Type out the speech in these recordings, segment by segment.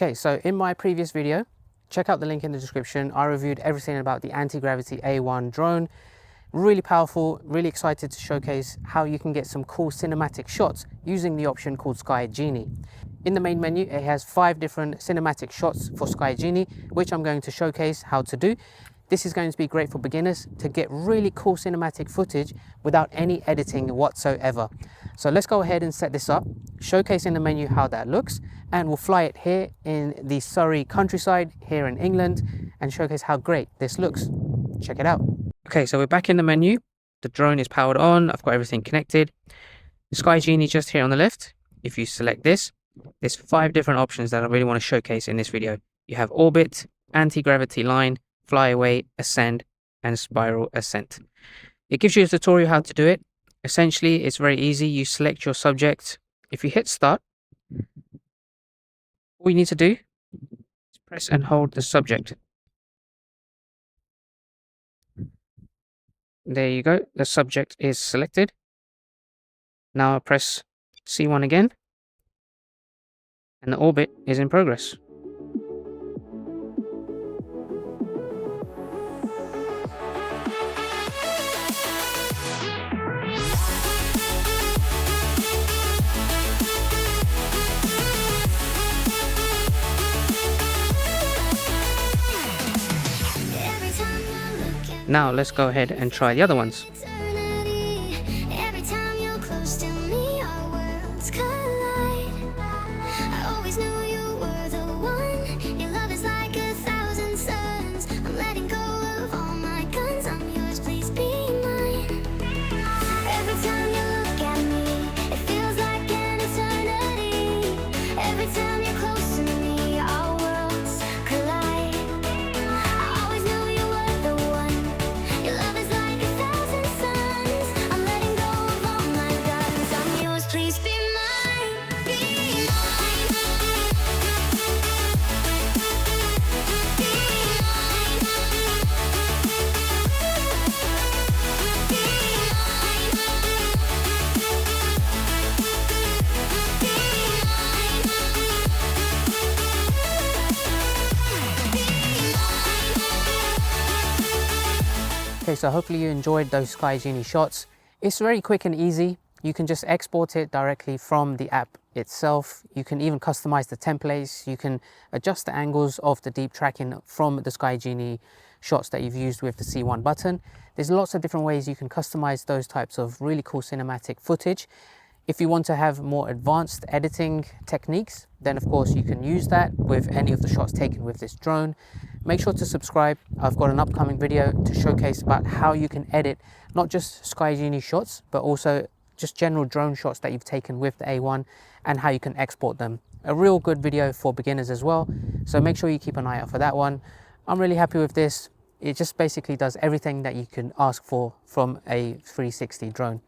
Okay, so in my previous video, check out the link in the description. I reviewed everything about the Antigravity A1 drone. Really powerful, really excited to showcase how you can get some cool cinematic shots using the option called Sky Genie. In the main menu, it has 5 different cinematic shots for Sky Genie, which I'm going to showcase how to do. This is going to be great for beginners to get really cool cinematic footage without any editing whatsoever. So let's go ahead and set this up, showcase in the menu how that looks, and we'll fly it here in the Surrey countryside here in England and showcase how great this looks. Check it out. Okay, so we're back in the menu. The drone is powered on. I've got everything connected. The Sky Genie just here on the left. If you select this, there's 5 different options that I really want to showcase in this video. You have orbit, anti-gravity line, fly away, ascend, and spiral ascent. It gives you a tutorial how to do it. Essentially, it's very easy. You select your subject. If you hit start, all you need to do is press and hold the subject. There you go. The subject is selected. Now I press C1 again, and the orbit is in progress. Now let's go ahead and try the other ones. Okay, so hopefully you enjoyed those Sky Genie shots. It's very quick and easy. You can just export it directly from the app itself. You can even customize the templates. You can adjust the angles of the deep tracking from the Sky Genie shots that you've used with the C1 button. There's lots of different ways you can customize those types of really cool cinematic footage. If you want to have more advanced editing techniques, then of course you can use that with any of the shots taken with this drone. Make sure to subscribe. I've got an upcoming video to showcase about how you can edit not just Sky Genie shots, but also just general drone shots that you've taken with the A1 and how you can export them. A real good video for beginners as well. So make sure you keep an eye out for that one. I'm really happy with this. It just basically does everything that you can ask for from a 360 drone.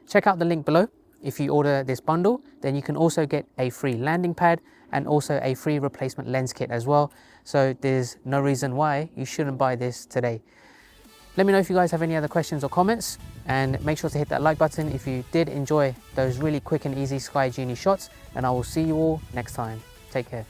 Check out the link below. If you order this bundle, then you can also get a free landing pad and also a free replacement lens kit as well. So there's no reason why you shouldn't buy this today. Let me know if you guys have any other questions or comments, and make sure to hit that like button if you did enjoy those really quick and easy Sky Genie shots, and I will see you all next time. Take care.